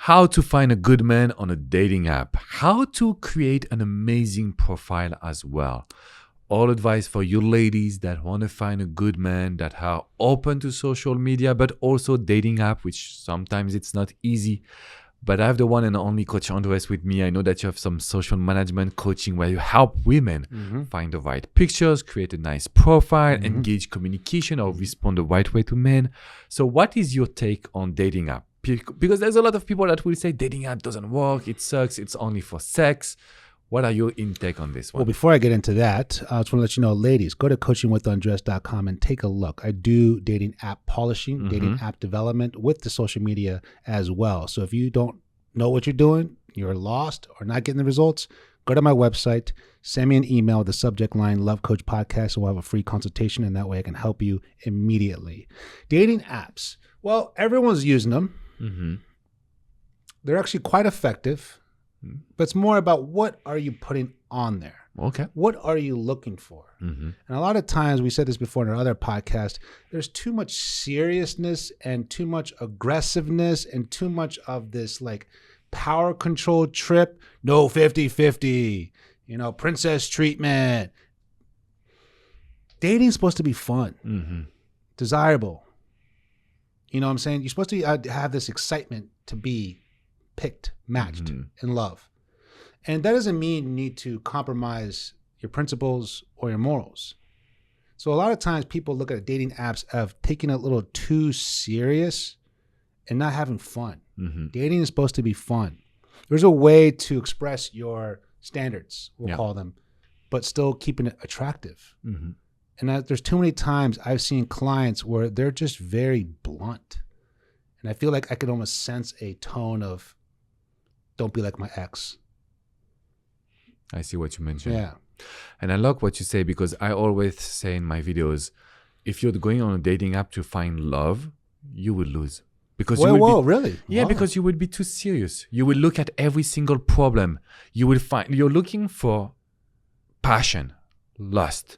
how to find a good man on a dating app, how to create an amazing profile as well. All advice for you ladies that want to find a good man, that are open to social media, but also dating app, which sometimes it's not easy. But I have the one and only Coach Andres with me. I know that you have some social management coaching where you help women find the right pictures, create a nice profile, engage communication, or respond the right way to men. So what is your take on dating app? Because there's a lot of people that will say dating app doesn't work, it sucks, it's only for sex. What are your intake on this one? Well, before I get into that, I just want to let you know, ladies, go to coachingwithandres.com and take a look. I do dating app polishing, dating app development with the social media as well. So if you don't know what you're doing, you're lost or not getting the results, go to my website, send me an email with the subject line, Love Coach Podcast, and we'll have a free consultation, and that way I can help you immediately. Dating apps. Well, everyone's using them. They're actually quite effective. But it's more about what are you putting on there? Okay. What are you looking for? And a lot of times, we said this before in our other podcast, there's too much seriousness and too much aggressiveness and too much of this like power control trip. No 50-50, princess treatment. Dating's supposed to be fun, desirable. You know what I'm saying? You're supposed to have this excitement to be picked, matched, in love. And that doesn't mean you need to compromise your principles or your morals. So a lot of times people look at dating apps of taking it a little too serious and not having fun. Dating is supposed to be fun. There's a way to express your standards, we'll call them, but still keeping it attractive. And there's too many times I've seen clients where they're just very blunt. And I feel like I could almost sense a tone of, don't be like my ex. I see what you mentioned. Yeah. And I like what you say, because I always say in my videos, if you're going on a dating app to find love, you will lose. Because really? Yeah, Wow. because you will be too serious. You will look at every single problem. You're looking for passion, lust.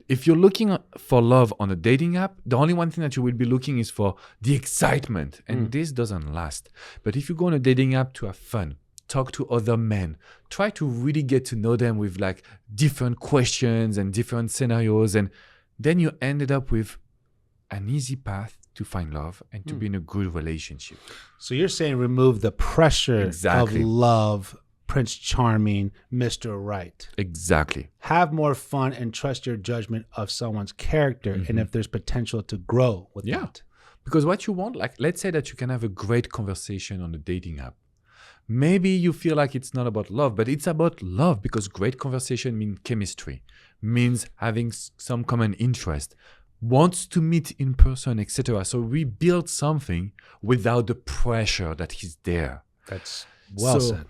If you're looking for love on a dating app, the only one thing that you will be looking is for the excitement. And this doesn't last. But if you go on a dating app to have fun, talk to other men, try to really get to know them with like different questions and different scenarios. And then you ended up with an easy path to find love and to be in a good relationship. So you're saying remove the pressure Exactly. of love, Prince Charming, Mr. Right. Exactly. Have more fun and trust your judgment of someone's character and if there's potential to grow with that. Because what you want, like, let's say that you can have a great conversation on a dating app. Maybe you feel like it's not about love, but it's about love, because great conversation means chemistry, means having some common interest, wants to meet in person, etc. So we build something without the pressure that is there. That's well said.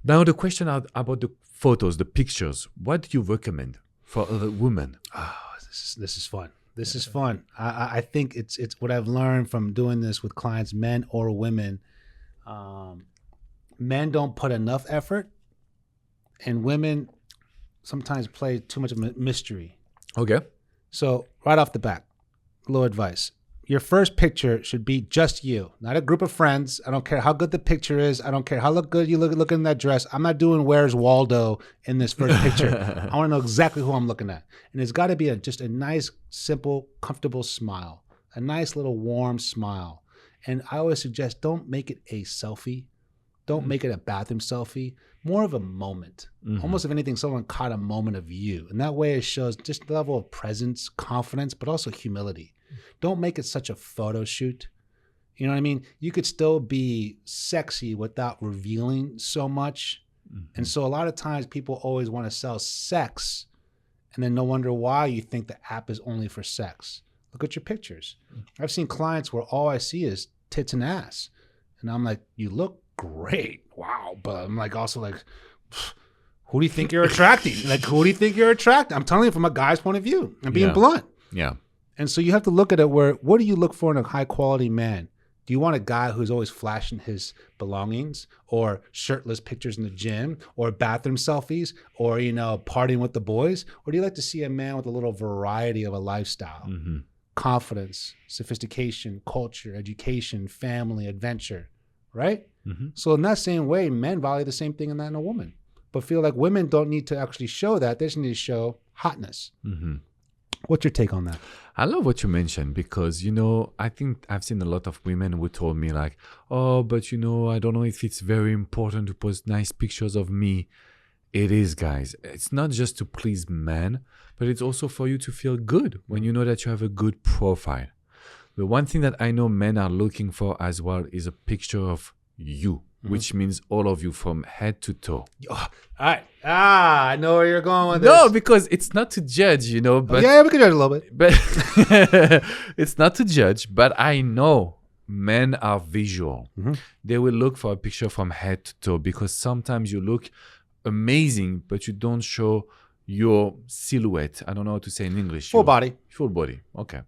Now the question about the photos, the pictures, what do you recommend for other women? Oh, this is fun. This is fun. I think it's what I've learned from doing this with clients, men or women. Men don't put enough effort, and women sometimes play too much of a mystery. Okay. So right off the bat, a little advice. Your first picture should be just you, not a group of friends. I don't care how good the picture is. I don't care how good you look in that dress. I'm not doing Where's Waldo in this first picture. I want to know exactly who I'm looking at. And it's got to be just a nice, simple, comfortable smile, a nice little warm smile. And I always suggest don't make it a selfie. Don't make it a bathroom selfie. More of a moment. Almost if anything, someone caught a moment of you. And that way it shows just the level of presence, confidence, but also humility. Don't make it such a photo shoot. You know what I mean? You could still be sexy without revealing so much. And so a lot of times people always want to sell sex, and then no wonder why you think the app is only for sex. Look at your pictures. I've seen clients where all I see is tits and ass. And I'm like, you look great. Wow. But I'm like, also like, who do you think you're attracting? Like, who do you think you're attracting? I'm telling you from a guy's point of view. I'm being blunt. Yeah. And so you have to look at it where, what do you look for in a high quality man? Do you want a guy who's always flashing his belongings, or shirtless pictures in the gym, or bathroom selfies, or, partying with the boys? Or do you like to see a man with a little variety of a lifestyle? Confidence, sophistication, culture, education, family, adventure, right? So in that same way, men value the same thing in that in a woman, but feel like women don't need to actually show that. They just need to show hotness. What's your take on that? I love what you mentioned because, I think I've seen a lot of women who told me like, oh, but I don't know if it's very important to post nice pictures of me. It is, guys. It's not just to please men, but it's also for you to feel good when you know that you have a good profile. The one thing that I know men are looking for as well is a picture of you, which means all of you from head to toe. All right. I know where you're going with this. No, because it's not to judge, but yeah, we can judge a little bit. But it's not to judge, but I know men are visual. They will look for a picture from head to toe because sometimes you look amazing, but you don't show your silhouette. I don't know how to say in English. Full body. Full body. Okay.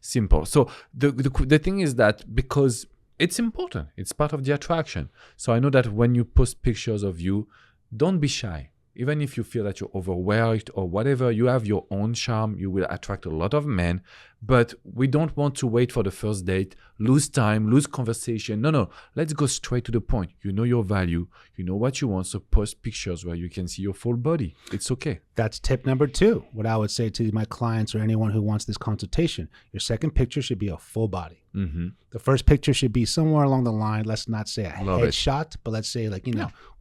Simple. So the thing is that because it's important, it's part of the attraction. So I know that when you post pictures of you, don't be shy. Even if you feel that you're overweight or whatever, you have your own charm. You will attract a lot of men, but we don't want to wait for the first date, lose time, lose conversation. No. Let's go straight to the point. You know your value. You know what you want. So post pictures where you can see your full body. It's okay. That's tip number 2. What I would say to my clients or anyone who wants this consultation, your second picture should be a full body. The first picture should be somewhere along the line. Let's not say a headshot, but let's say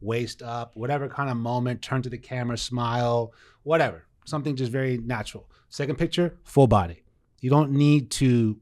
waist up, whatever kind of moment, turn to the camera, smile, whatever. Something just very natural. Second picture, full body. You don't need to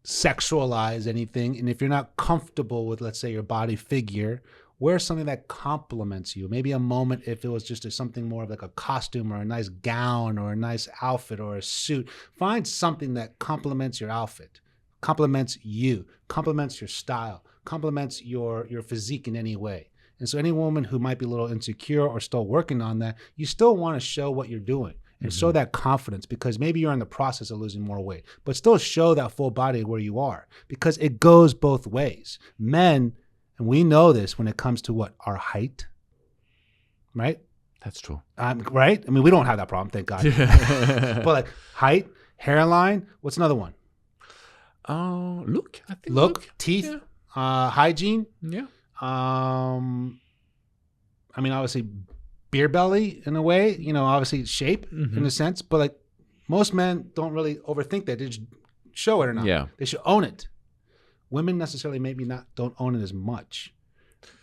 sexualize anything. And if you're not comfortable with, let's say, your body figure, wear something that compliments you. Maybe a moment if it was just something more of like a costume or a nice gown or a nice outfit or a suit. Find something that complements your outfit, complements you, complements your style, complements your physique in any way. And so any woman who might be a little insecure or still working on that, you still want to show what you're doing. And show that confidence because maybe you're in the process of losing more weight, but still show that full body where you are because it goes both ways. Men, and we know this when it comes to what? Our height, right? That's true. Right? I mean, we don't have that problem, thank God. But like height, hairline, what's another one? Look, I think. Look, teeth, hygiene. Yeah. I mean, obviously, beer belly in a way, obviously shape in a sense, but like most men don't really overthink that. They just show it or not. Yeah. They should own it. Women necessarily don't own it as much.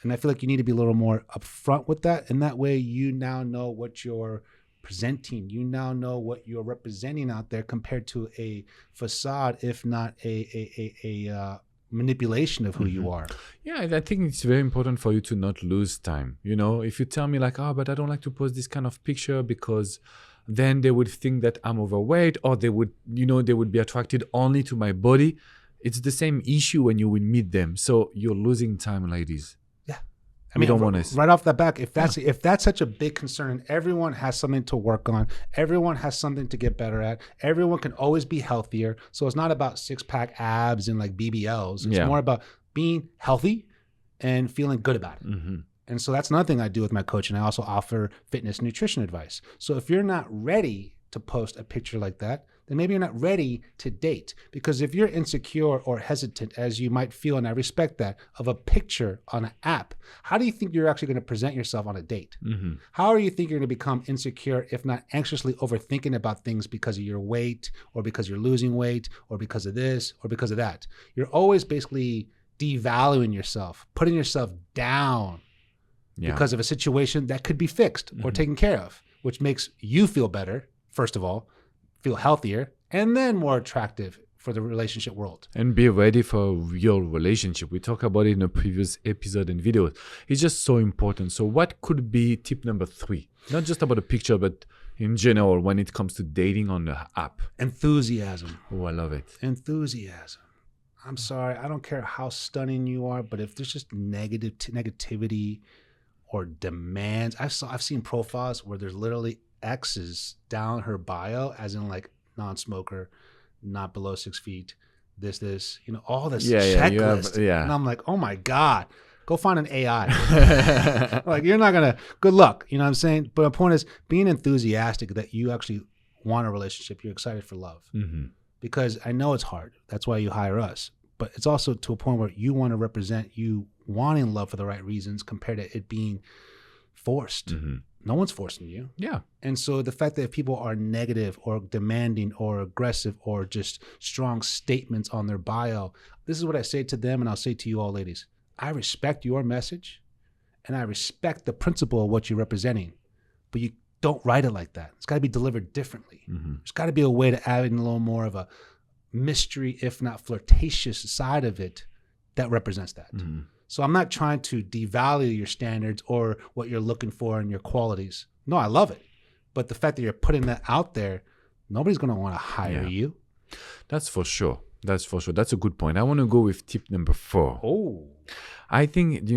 And I feel like you need to be a little more upfront with that. And that way you now know what you're presenting. You now know what you're representing out there compared to a facade, if not a manipulation of who you are. Yeah, I think it's very important for you to not lose time. If you tell me like, but I don't like to post this kind of picture because then they would think that I'm overweight or they would be attracted only to my body. It's the same issue when you will meet them. So you're losing time, ladies. Yeah. I mean, don't want to. Right off the back, if that's such a big concern, everyone has something to work on. Everyone has something to get better at. Everyone can always be healthier. So it's not about 6-pack abs and like BBLs. It's more about being healthy and feeling good about it. And so that's another thing I do with my coaching. I also offer fitness and nutrition advice. So if you're not ready to post a picture like that, then maybe you're not ready to date. Because if you're insecure or hesitant, as you might feel, and I respect that, of a picture on an app, how do you think you're actually going to present yourself on a date? How do you think you're going to become insecure, if not anxiously overthinking about things because of your weight or because you're losing weight or because of this or because of that? You're always basically devaluing yourself, putting yourself down because of a situation that could be fixed or taken care of, which makes you feel better, first of all, feel healthier, and then more attractive for the relationship world. And be ready for a real relationship. We talked about it in a previous episode and video. It's just so important. So what could be tip number 3? Not just about a picture, but in general when it comes to dating on the app. Enthusiasm. Oh, I love it. Enthusiasm. I'm sorry. I don't care how stunning you are, but if there's just negativity or demands, I've seen profiles where there's literally X's down her bio, as in like non-smoker, not below 6 feet, this, all this checklist. And I'm like, oh my God, go find an AI. Like, you're not going to, good luck. You know what I'm saying? But the point is being enthusiastic that you actually want a relationship. You're excited for love. Because I know it's hard. That's why you hire us. but it's also to a point where you want to represent you wanting love for the right reasons compared to it being forced. No one's forcing you. Yeah. And so the fact that if people are negative or demanding or aggressive or just strong statements on their bio, this is what I say to them, and I'll say to you all ladies. I respect your message and I respect the principle of what you're representing, but you don't write it like that. It's got to be delivered differently. There's got to be a way to add in a little more of a mystery, if not flirtatious side of it that represents that. So I'm not trying to devalue your standards or what you're looking for and your qualities. No, I love it. But the fact that you're putting that out there, nobody's going to want to hire you. That's for sure. That's for sure. That's a good point. I want to go with tip number 4. Oh. I think,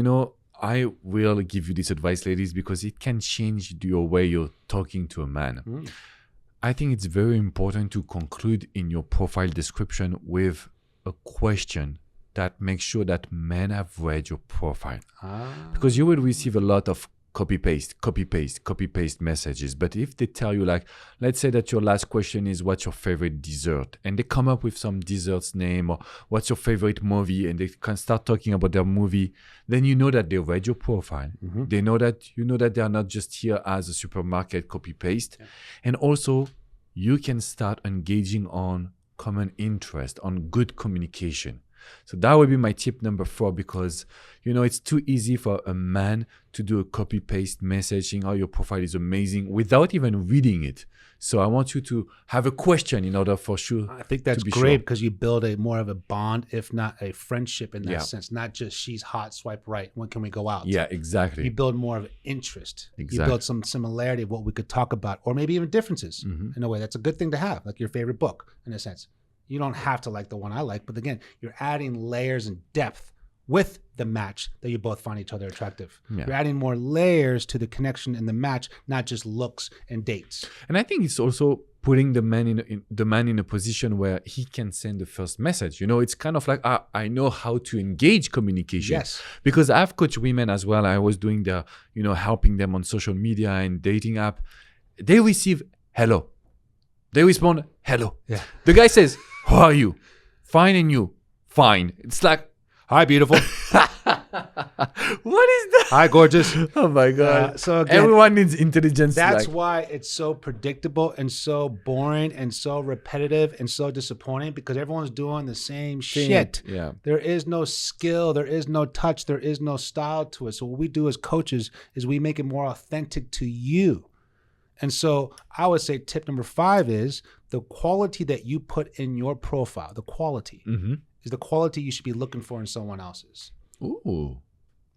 I will give you this advice, ladies, because it can change your way you're talking to a man. I think it's very important to conclude in your profile description with a question that makes sure that men have read your profile. Because you will receive a lot of copy-paste messages. But if they tell you, like, let's say that your last question is what's your favorite dessert? And they come up with some dessert's name, or what's your favorite movie? And they can start talking about their movie. Then you know that they read your profile. They know that they are not just here as a supermarket copy-paste. And also, you can start engaging on common interest, on good communication. So that would be my tip number 4, because, it's too easy for a man to do a copy-paste message saying, oh, your profile is amazing without even reading it. So I want you to have a question in order for sure. I think that's great because you build a more of a bond, if not a friendship in that sense. Not just she's hot, swipe right. When can we go out? Yeah, exactly. You build more of an interest. Exactly. You build some similarity of what we could talk about, or maybe even differences in a way. That's a good thing to have, like your favorite book in a sense. You don't have to like the one I like, but again, you're adding layers and depth with the match that you both find each other attractive. You're adding more layers to the connection in the match, not just looks and dates. And I think it's also putting the man in a position where he can send the first message. It's kind of like, I know how to engage communication. Yes. Because I've coached women as well. I was doing helping them on social media and dating app. They receive hello. They respond, hello. Yeah. The guy says, how are you? Fine, and you? Fine. It's like, hi, beautiful. What is that? Hi, gorgeous. Oh my God. So again, everyone needs intelligence. That's why it's so predictable and so boring and so repetitive and so disappointing, because everyone's doing the same shit. Yeah. There is no skill. There is no touch. There is no style to it. So what we do as coaches is we make it more authentic to you. And so I would say tip number 5 is the quality that you put in your profile. The quality is the quality you should be looking for in someone else's. Ooh.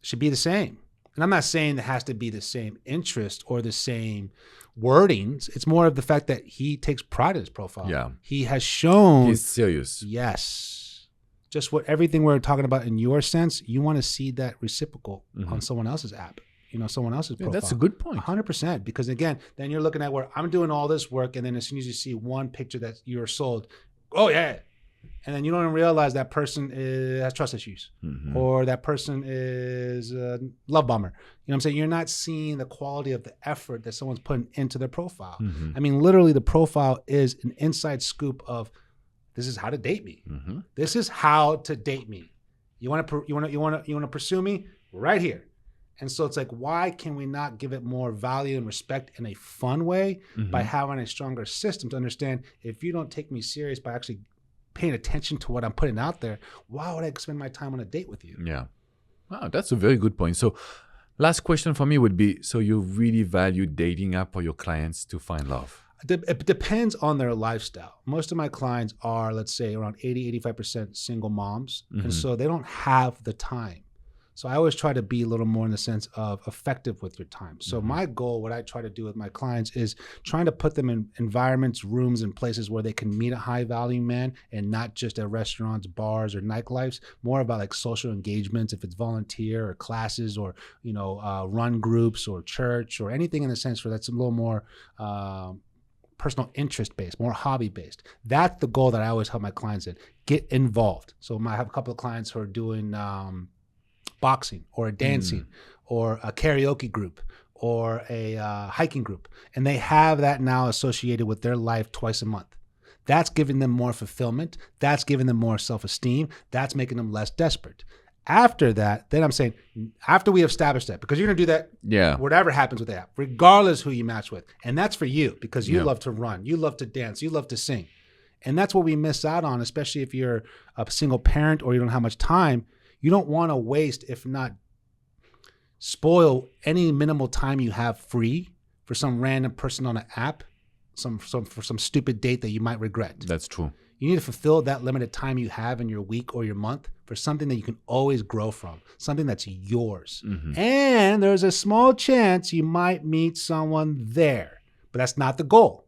It should be the same. And I'm not saying it has to be the same interest or the same wordings. It's more of the fact that he takes pride in his profile. Yeah. He has shown. He's serious. Yes. Just everything we're talking about in your sense, you want to see that reciprocal on someone else's app. Someone else's profile. That's a good point. 100%. Because again, then you're looking at where I'm doing all this work, and then as soon as you see one picture that you're sold, oh yeah, and then you don't even realize that person has trust issues, or that person is a love bomber. You know what I'm saying? You're not seeing the quality of the effort that someone's putting into their profile. I mean, literally, the profile is an inside scoop of this is how to date me. This is how to date me. You want to pursue me right here. And so it's like, why can we not give it more value and respect in a fun way by having a stronger system to understand if you don't take me serious by actually paying attention to what I'm putting out there, why would I spend my time on a date with you? Yeah. Wow, that's a very good point. So last question for me would be, so you really value dating app for your clients to find love? It depends on their lifestyle. Most of my clients are, let's say, around 80-85% single moms. And so they don't have the time. So I always try to be a little more in the sense of effective with your time. So my goal, what I try to do with my clients is trying to put them in environments, rooms, and places where they can meet a high value man, and not just at restaurants, bars, or nightclubs, more about like social engagements, if it's volunteer or classes or, run groups or church or anything in the sense where that's a little more personal interest based, more hobby based. That's the goal that I always help my clients in. Get involved. So I have a couple of clients who are doing boxing or a dancing or a karaoke group or a hiking group. And they have that now associated with their life twice a month. That's giving them more fulfillment. That's giving them more self-esteem. That's making them less desperate. After that, then I'm saying, after we establish that, because you're going to do that, Yeah. whatever happens with the app, regardless who you match with. And that's for you, because you Yeah. love to run, you love to dance, you love to sing. And that's what we miss out on, especially if you're a single parent or you don't have much time. You don't want to waste, if not spoil, any minimal time you have free for some random person on an app, for some stupid date that you might regret. That's true. You need to fulfill that limited time you have in your week or your month for something that you can always grow from, something that's yours. And there's a small chance you might meet someone there, but that's not the goal.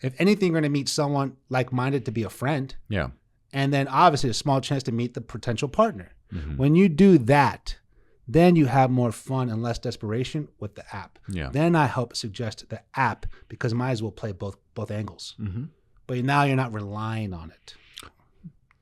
If anything, you're going to meet someone like-minded to be a friend. Yeah. And then obviously a small chance to meet the potential partner. When you do that, then you have more fun and less desperation with the app. Yeah. Then I help suggest the app, because might as well play both angles. But now you're not relying on it.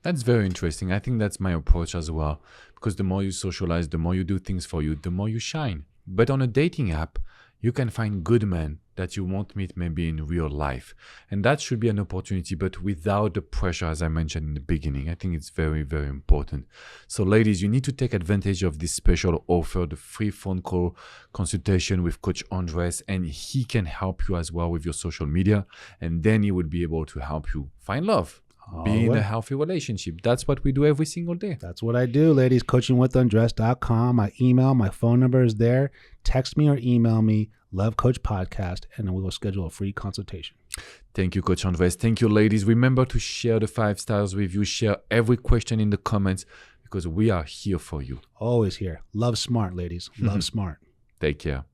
That's very interesting. I think that's my approach as well. Because the more you socialize, the more you do things for you, the more you shine. But on a dating app, you can find good men that you won't meet maybe in real life. And that should be an opportunity, but without the pressure, as I mentioned in the beginning. I think it's very, very important. So ladies, you need to take advantage of this special offer, the free phone call consultation with Coach Andres, and he can help you as well with your social media. And then he will be able to help you find love, be in a healthy relationship. That's what we do every single day. That's what I do, ladies. coachingwithundress.com. My email, my phone number is there. Text me or email me, Love Coach Podcast, and then we will schedule a free consultation. Thank you, Coach Andres. Thank you, ladies. Remember to share the 5 stars review. Share every question in the comments, because we are here for you. Always here. Love smart, ladies. Love smart. Take care.